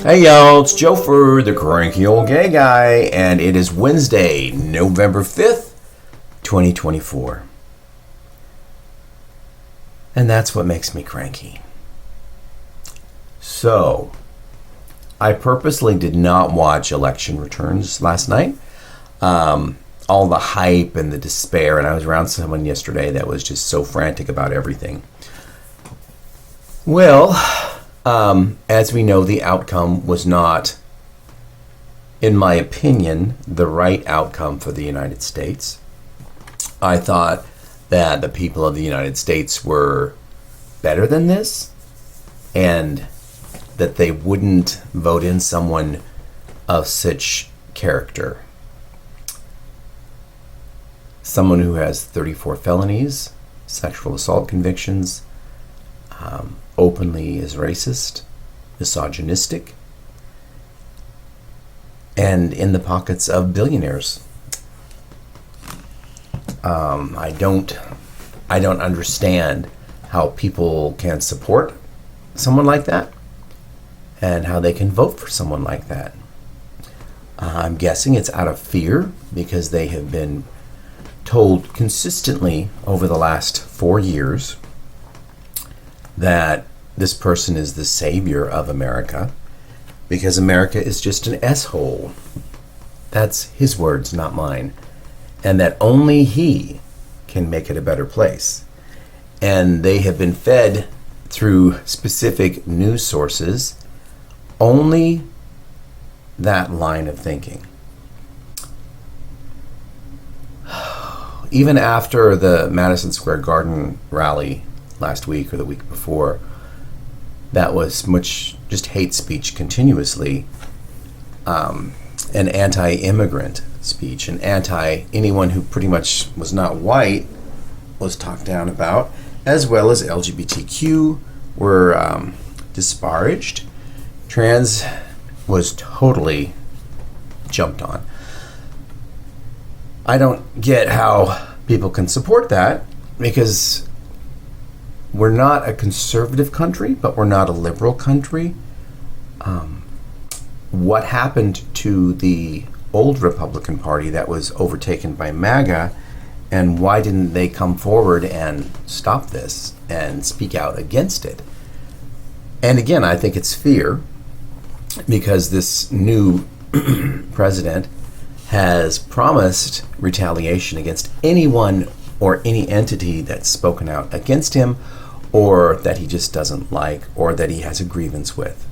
Hey y'all, it's Joefer, the Cranky Old Gay Guy, and it is Wednesday, November 5th, 2024. And that's what makes me cranky. So, I purposely did not watch election returns last night. All the hype and the despair, and I was around someone yesterday that was just so frantic about everything. Well, as we know, the outcome was not, in my opinion, the right outcome for the United States. I thought that the people of the United States were better than this, and that they wouldn't vote in someone of such character. Someone who has 34 felonies, sexual assault convictions, openly is racist, misogynistic, and in the pockets of billionaires. I don't understand how people can support someone like that and how they can vote for someone like that. I'm guessing it's out of fear because they have been told consistently over the last 4 years that this person is the savior of America because America is just an S-hole. That's his words, not mine. And that only he can make it a better place. And they have been fed through specific news sources only that line of thinking. Even after the Madison Square Garden rally last week or the week before, that was much just hate speech continuously, an anti-immigrant speech, and anyone who pretty much was not white was talked down about, as well as LGBTQ were disparaged. Trans was totally jumped on. I don't get how people can support that because we're not a conservative country, but we're not a liberal country. What happened to the old Republican Party that was overtaken by MAGA, and why didn't they come forward and stop this and speak out against it? And again, I think it's fear because this new president has promised retaliation against anyone or any entity that's spoken out against him or that he just doesn't like or that he has a grievance with.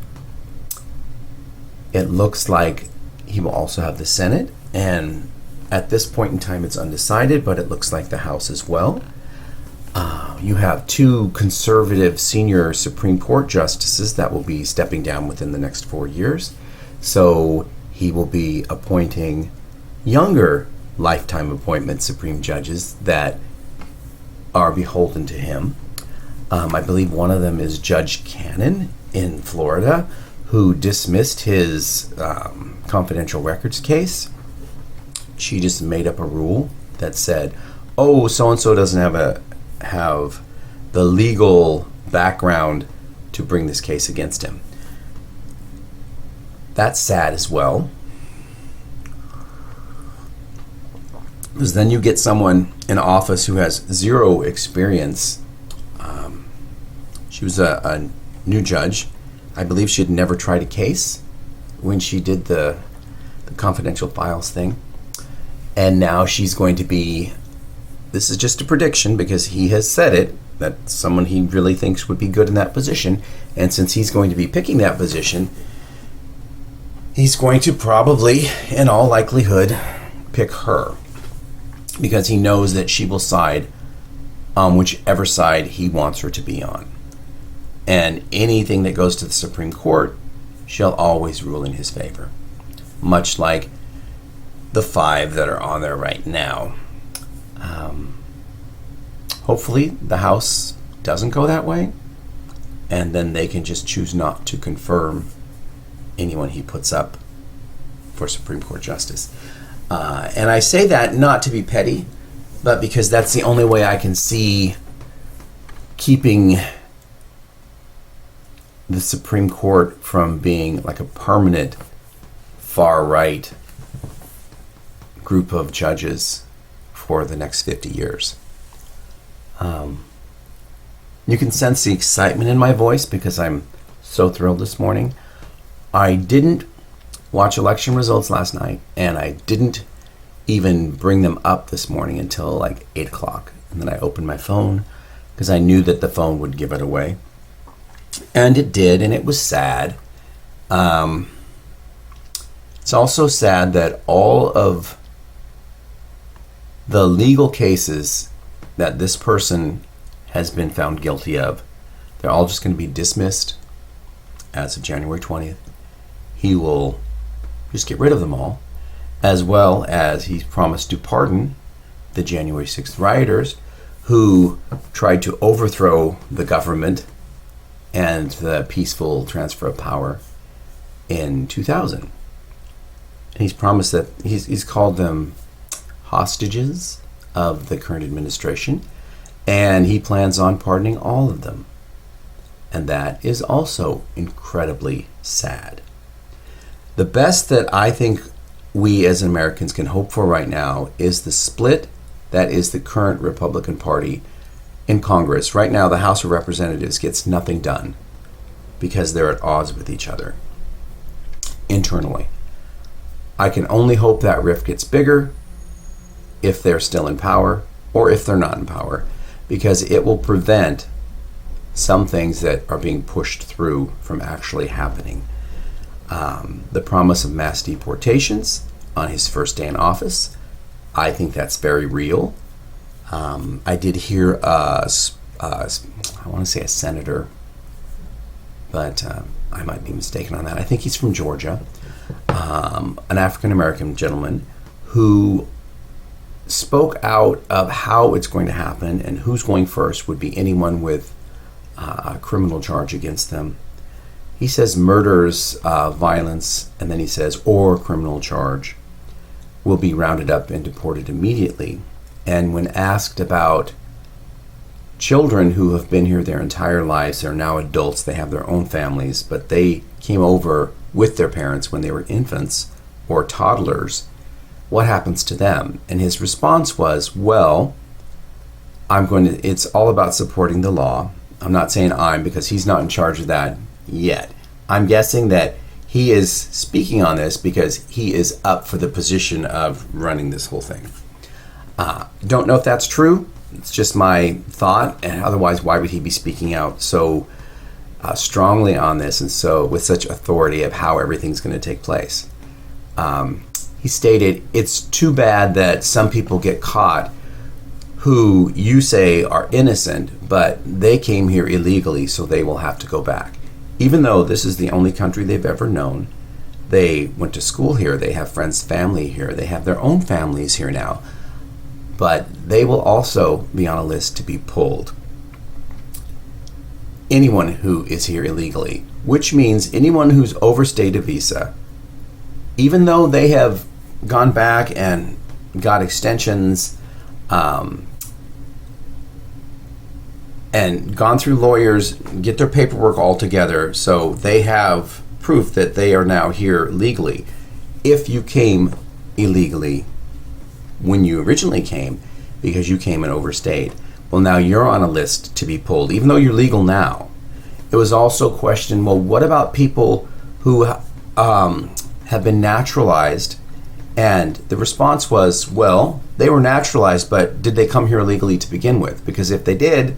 It looks like he will also have the Senate, and at this point in time it's undecided, but it looks like the House as well. You have 2 conservative senior Supreme Court justices that will be stepping down within the next 4 years. So he will be appointing younger lifetime appointment Supreme judges that are beholden to him. I believe one of them is Judge Cannon in Florida, who dismissed his confidential records case. She just made up a rule that said, oh, so-and-so doesn't have the legal background to bring this case against him. That's sad as well. Because then you get someone in office who has zero experience. She was a new judge. I believe she had never tried a case when she did the confidential files thing. And now she's going to be, this is just a prediction because he has said it, that someone he really thinks would be good in that position. And since he's going to be picking that position, he's going to probably, in all likelihood, pick her, because he knows that she will side on whichever side he wants her to be on. And anything that goes to the Supreme Court, she'll always rule in his favor, much like the 5 that are on there right now. Hopefully the House doesn't go that way, and then they can just choose not to confirm anyone he puts up for Supreme Court justice. And I say that not to be petty, but because that's the only way I can see keeping the Supreme Court from being like a permanent far-right group of judges for the next 50 years. You can sense the excitement in my voice because I'm so thrilled this morning. I didn't watch election results last night, and I didn't even bring them up this morning until like 8 o'clock. And then I opened my phone because I knew that the phone would give it away. And it did, and it was sad. It's also sad that all of the legal cases that this person has been found guilty of, they're all just going to be dismissed as of January 20th. He will just get rid of them all, as well as he's promised to pardon the January 6th rioters who tried to overthrow the government and the peaceful transfer of power in 2000. And he's promised that he's called them hostages of the current administration, and he plans on pardoning all of them. And that is also incredibly sad. The best that I think we as Americans can hope for right now is the split that is the current Republican Party in Congress. Right now, the House of Representatives gets nothing done because they're at odds with each other internally. I can only hope that rift gets bigger if they're still in power or if they're not in power, because it will prevent some things that are being pushed through from actually happening. The promise of mass deportations on his first day in office, I think that's very real. I did hear, I want to say a senator, but I might be mistaken on that. I think he's from Georgia, an African-American gentleman who spoke out of how it's going to happen, and who's going first would be anyone with a criminal charge against them. He says murders, violence, and then he says, or criminal charge, will be rounded up and deported immediately. And when asked about children who have been here their entire lives, they're now adults, they have their own families, but they came over with their parents when they were infants or toddlers, what happens to them? And his response was, well, it's all about supporting the law. I'm not saying because he's not in charge of that yet. I'm guessing that he is speaking on this because he is up for the position of running this whole thing. Don't know if that's true. It's just my thought, and otherwise, why would he be speaking out so strongly on this and so with such authority of how everything's going to take place? He stated, it's too bad that some people get caught who you say are innocent, but they came here illegally, so they will have to go back. Even though this is the only country they've ever known, they went to school here, they have friends, family here, they have their own families here now, but they will also be on a list to be pulled. Anyone who is here illegally, which means anyone who's overstayed a visa, even though they have gone back and got extensions and gone through lawyers, get their paperwork all together so they have proof that they are now here legally. If you came illegally when you originally came because you came and overstayed, well, now you're on a list to be pulled, even though you're legal now. It was also questioned, well, what about people who have been naturalized? And the response was, well, they were naturalized, but did they come here illegally to begin with? Because if they did,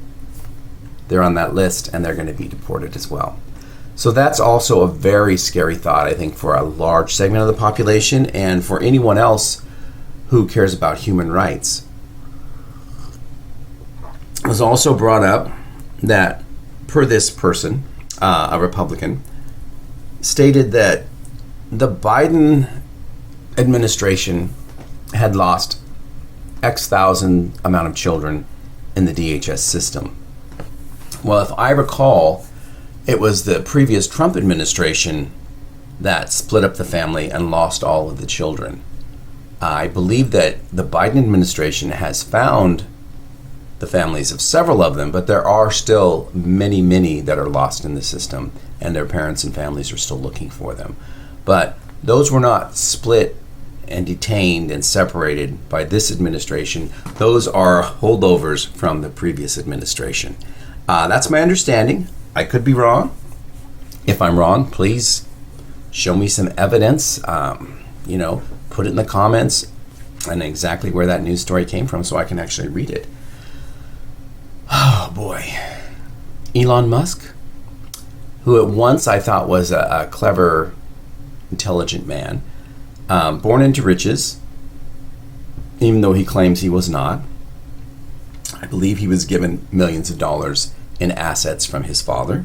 they're on that list and they're going to be deported as well. So that's also a very scary thought, I think, for a large segment of the population and for anyone else who cares about human rights. It was also brought up that, per this person, a Republican, stated that the Biden administration had lost X thousand amount of children in the DHS system. Well, if I recall, it was the previous Trump administration that split up the family and lost all of the children. I believe that the Biden administration has found the families of several of them, but there are still many, many that are lost in the system, and their parents and families are still looking for them. But those were not split and detained and separated by this administration. Those are holdovers from the previous administration. That's my understanding. I could be wrong. If I'm wrong, please show me some evidence. Put it in the comments and exactly where that news story came from so I can actually read it. Oh boy. Elon Musk, who at once I thought was a clever, intelligent man, born into riches, even though he claims he was not. I believe he was given millions of dollars in assets from his father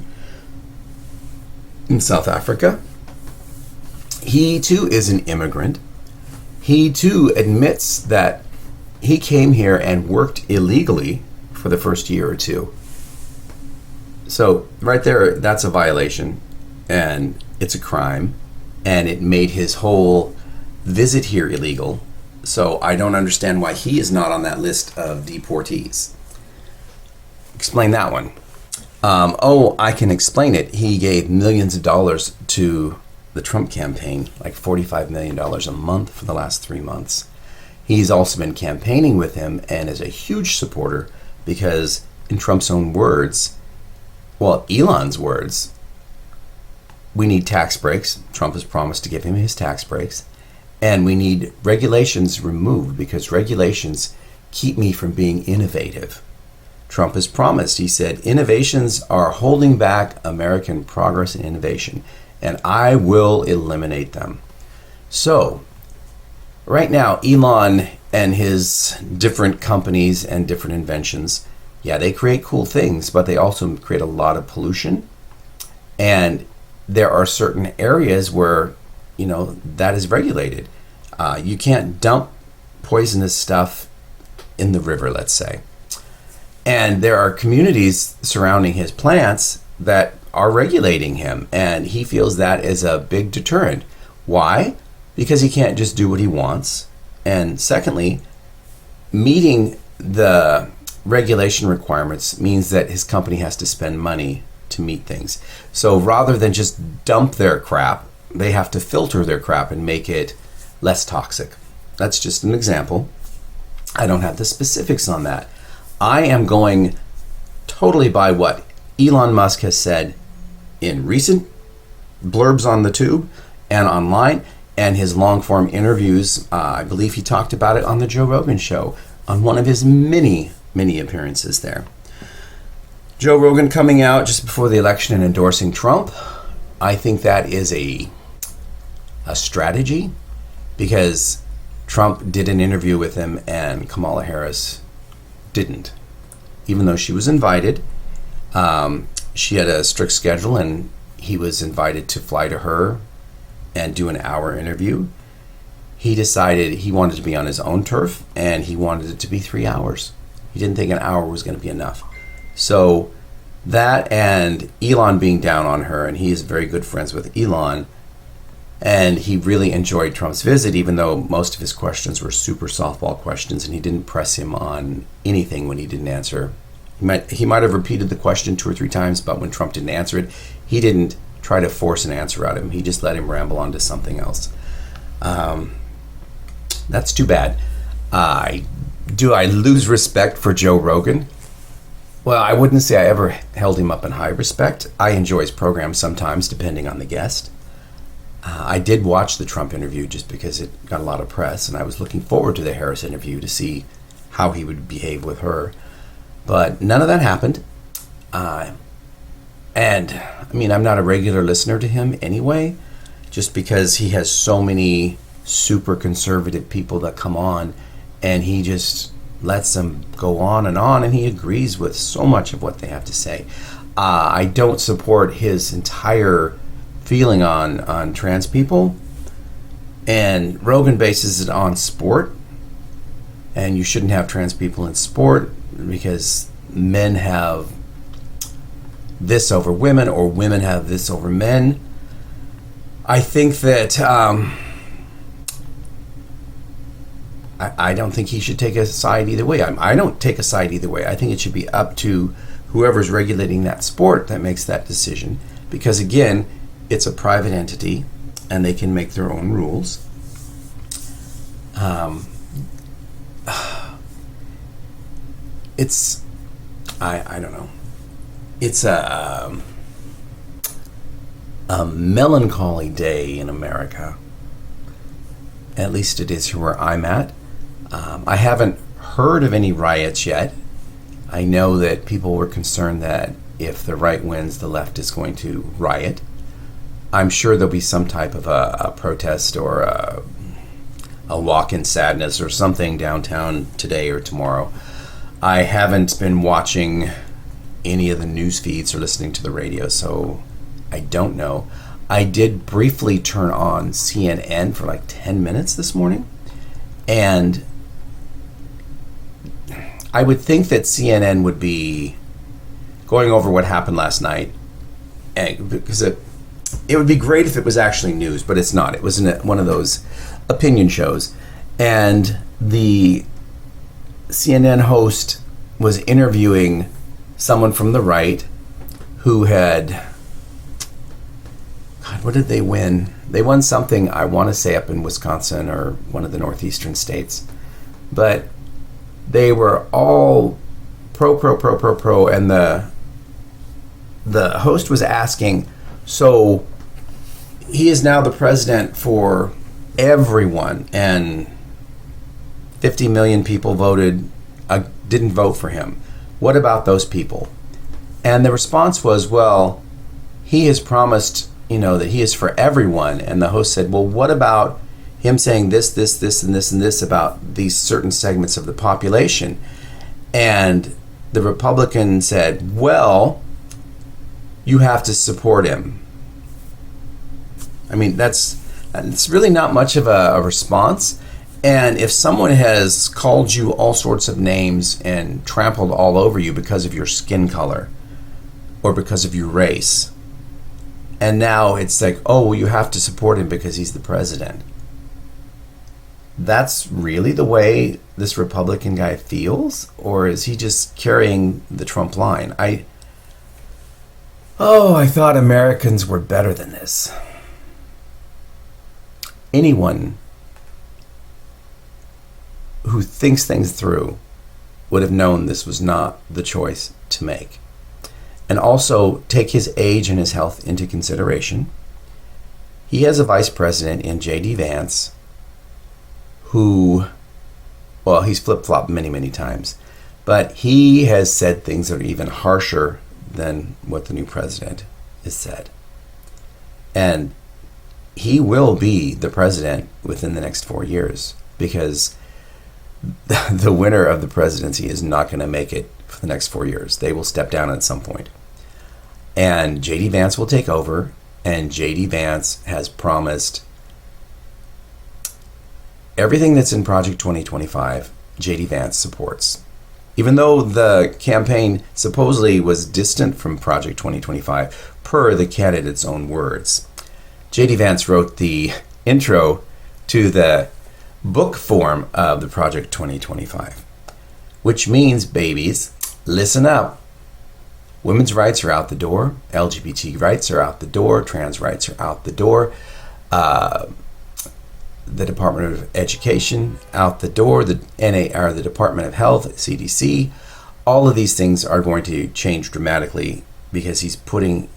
in South Africa. He too is an immigrant. He too admits that he came here and worked illegally for the first year or two. So right there, that's a violation, and it's a crime, and it made his whole visit here illegal. So I don't understand why he is not on that list of deportees. Explain that one. I can explain it. He gave millions of dollars to the Trump campaign, like $45 million a month for the last 3 months. He's also been campaigning with him and is a huge supporter because, in Trump's own words, well, Elon's words, we need tax breaks. Trump has promised to give him his tax breaks. And we need regulations removed because regulations keep me from being innovative. Trump has promised, he said, innovations are holding back American progress and innovation, and I will eliminate them. So, right now, Elon and his different companies and different inventions, yeah, they create cool things, but they also create a lot of pollution. And there are certain areas where, that is regulated. You can't dump poisonous stuff in the river, let's say. And there are communities surrounding his plants that are regulating him, and he feels that is a big deterrent. Why? Because he can't just do what he wants. And secondly, meeting the regulation requirements means that his company has to spend money to meet things. So rather than just dump their crap, they have to filter their crap and make it less toxic. That's just an example. I don't have the specifics on that. I am going totally by what Elon Musk has said in recent blurbs on the tube and online, and his long-form interviews. I believe he talked about it on the Joe Rogan show on one of his many, many appearances there. Joe Rogan coming out just before the election and endorsing Trump. I think that is a strategy because Trump did an interview with him and Kamala Harris didn't. Even though she was invited, she had a strict schedule and he was invited to fly to her and do an hour interview. He decided he wanted to be on his own turf and he wanted it to be 3 hours. He didn't think an hour was going to be enough. So that and Elon being down on her, and he is very good friends with Elon, and he really enjoyed Trump's visit, even though most of his questions were super softball questions and he didn't press him on anything when he didn't answer. He might have repeated the question 2 or 3 times, but when Trump didn't answer it, he didn't try to force an answer out of him. He just let him ramble on to something else. That's too bad. Do I lose respect for Joe Rogan? Well, I wouldn't say I ever held him up in high respect. I enjoy his program sometimes, depending on the guest. I did watch the Trump interview just because it got a lot of press, and I was looking forward to the Harris interview to see how he would behave with her. But none of that happened. And, I mean, I'm not a regular listener to him anyway, just because he has so many super conservative people that come on, and he just lets them go on, and he agrees with so much of what they have to say. I don't support his entire feeling on trans people, and Rogan bases it on sport, and you shouldn't have trans people in sport because men have this over women or women have this over men. I think that I don't think he should take a side either way. I don't take a side either way. I think it should be up to whoever's regulating that sport that makes that decision. Because again, it's a private entity and they can make their own rules. It's, I don't know. It's a melancholy day in America. At least it is where I'm at. I haven't heard of any riots yet. I know that people were concerned that if the right wins, the left is going to riot. I'm sure there'll be some type of a protest or a walk in sadness or something downtown today or tomorrow. I haven't been watching any of the news feeds or listening to the radio, so I don't know. I did briefly turn on CNN for like 10 minutes this morning, and I would think that CNN would be going over what happened last night, because it would be great if it was actually news, but it's not. It was one of those opinion shows, and the CNN host was interviewing someone from the right who had, God, what did they win? They won something, I want to say up in Wisconsin or one of the northeastern states, but they were all pro, and the host was asking, so he is now the president for everyone, and 50 million people didn't vote for him. What about those people? And the response was, well, he has promised, that he is for everyone. And the host said, well, what about him saying this, and this about these certain segments of the population? And the Republican said, well, you have to support him. I mean, it's really not much of a response. And if someone has called you all sorts of names and trampled all over you because of your skin color or because of your race, and now it's like, oh, well, you have to support him because he's the president. That's really the way this Republican guy feels? Or is he just carrying the Trump line? I thought Americans were better than this. Anyone who thinks things through would have known this was not the choice to make. And also take his age and his health into consideration. He has a vice president in J.D. Vance who, well, he's flip-flopped many, many times, but he has said things that are even harsher than what the new president has said. And he will be the president within the next 4 years, because the winner of the presidency is not going to make it for the next 4 years. They will step down at some point. And J.D. Vance will take over, and J.D. Vance has promised everything that's in Project 2025, J.D. Vance supports. Even though the campaign supposedly was distant from Project 2025, per the candidate's own words. J.D. Vance wrote the intro to the book form of the Project 2025, which means, babies, listen up. Women's rights are out the door. LGBT rights are out the door. Trans rights are out the door. The Department of Education out the door. The the Department of Health, CDC. All of these things are going to change dramatically because the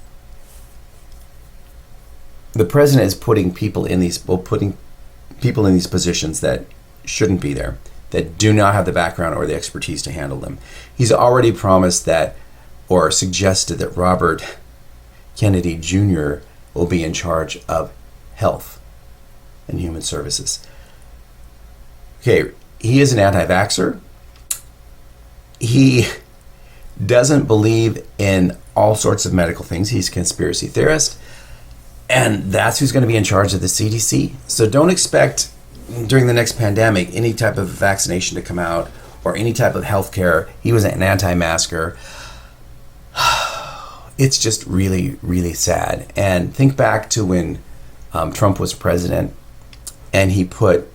president is putting people in these positions that shouldn't be there, that do not have the background or the expertise to handle them. He's already promised that, or suggested that, Robert Kennedy Jr. will be in charge of health and human services. Okay, he is an anti-vaxxer. He doesn't believe in all sorts of medical things. He's a conspiracy theorist. And that's who's going to be in charge of the CDC. So don't expect during the next pandemic any type of vaccination to come out or any type of health care. He was an anti-masker. It's just really, really sad. And think back to when Trump was president and he put,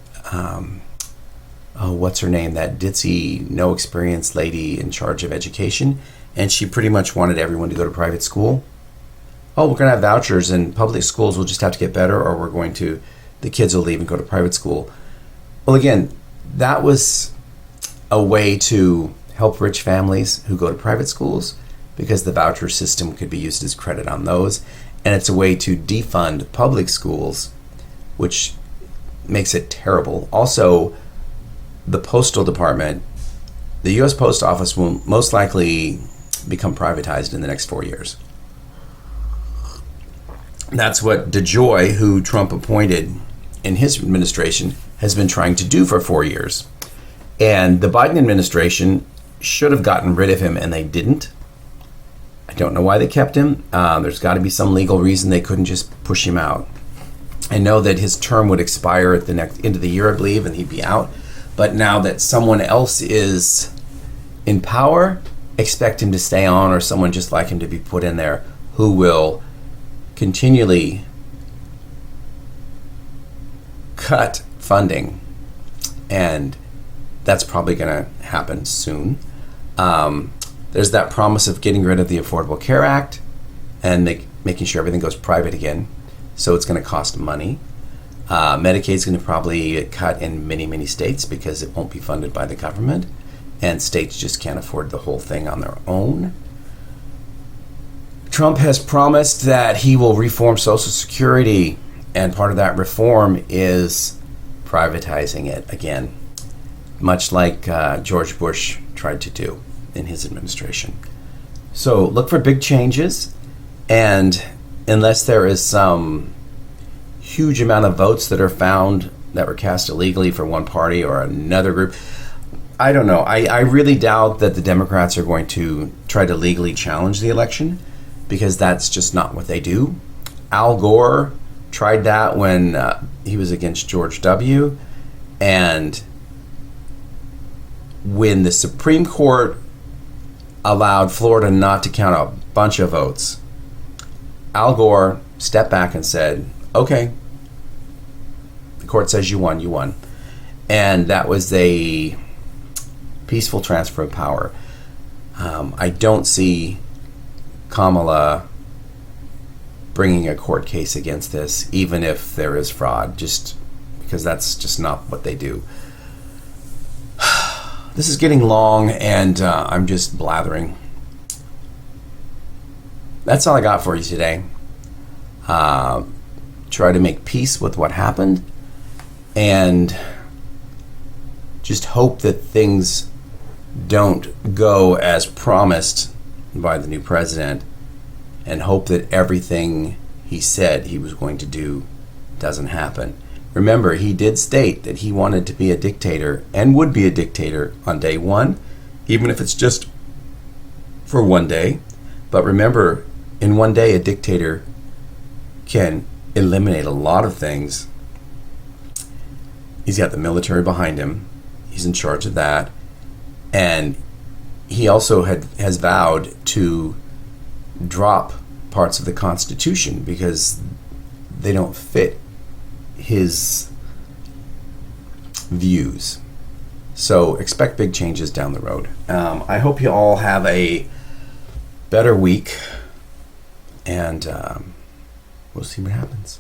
what's her name, that ditzy, no experience lady in charge of education, and she pretty much wanted everyone to go to private school. Oh, we're going to have vouchers and public schools will just have to get better, or the kids will leave and go to private school. Well, again, that was a way to help rich families who go to private schools because the voucher system could be used as credit on those. And it's a way to defund public schools, which makes it terrible. Also, the Postal Department, the U.S. Post Office will most likely become privatized in the next 4 years. That's what DeJoy, who Trump appointed in his administration, has been trying to do for 4 years. And the Biden administration should have gotten rid of him, and they didn't. I don't know why they kept him. There's got to be some legal reason they couldn't just push him out. I know that his term would expire at the end of the year, I believe, and he'd be out. But now that someone else is in power, expect him to stay on, or someone just like him to be put in there who will continually cut funding. And that's probably going to happen soon. There's that promise of getting rid of the Affordable Care Act and making sure everything goes private again. So it's going to cost money. Medicaid's going to probably get cut in many, many states because it won't be funded by the government. And states just can't afford the whole thing on their own. Trump has promised that he will reform Social Security. And part of that reform is privatizing it again, much like George Bush tried to do in his administration. So look for big changes, and unless there is some huge amount of votes that are found that were cast illegally for one party or another group, I don't know. I really doubt that the Democrats are going to try to legally challenge the election because that's just not what they do. Al Gore tried that when he was against George W. And when the Supreme Court allowed Florida not to count a bunch of votes, Al Gore stepped back and said, okay, the court says you won, you won. And that was a peaceful transfer of power. I don't see Kamala bringing a court case against this, even if there is fraud, just because that's just not what they do. This is getting long, and I'm just blathering. That's all I got for you today. Try to make peace with what happened, and just hope that things don't go as promised by the new president, and hope that everything he said he was going to do doesn't happen. Remember, he did state that he wanted to be a dictator and would be a dictator on day one, even if it's just for one day. But remember, in one day, a dictator can eliminate a lot of things. He's got the military behind him. He's in charge of that. And he also has vowed to drop parts of the Constitution because they don't fit his views. So expect big changes down the road. I hope you all have a better week, and we'll see what happens.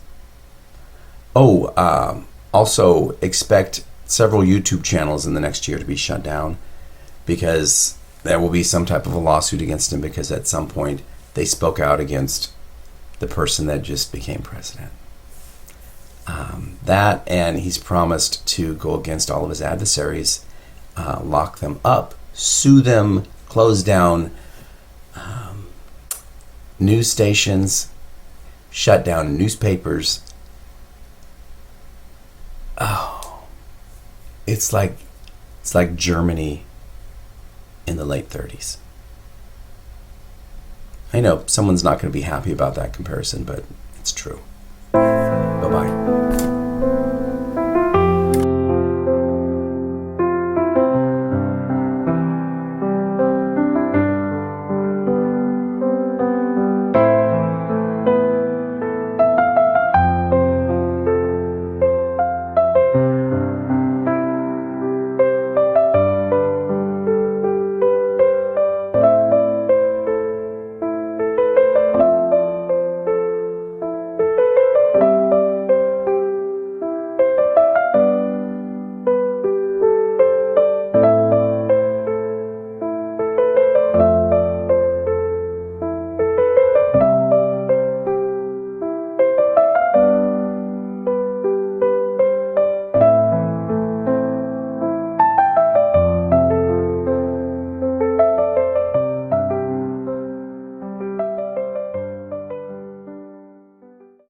Also expect several YouTube channels in the next year to be shut down because there will be some type of a lawsuit against him because at some point they spoke out against the person that just became president. That, and he's promised to go against all of his adversaries, lock them up, sue them, close down news stations, shut down newspapers. Oh, it's like Germany in the late 30s. I know someone's not going to be happy about that comparison, but it's true. Bye-bye.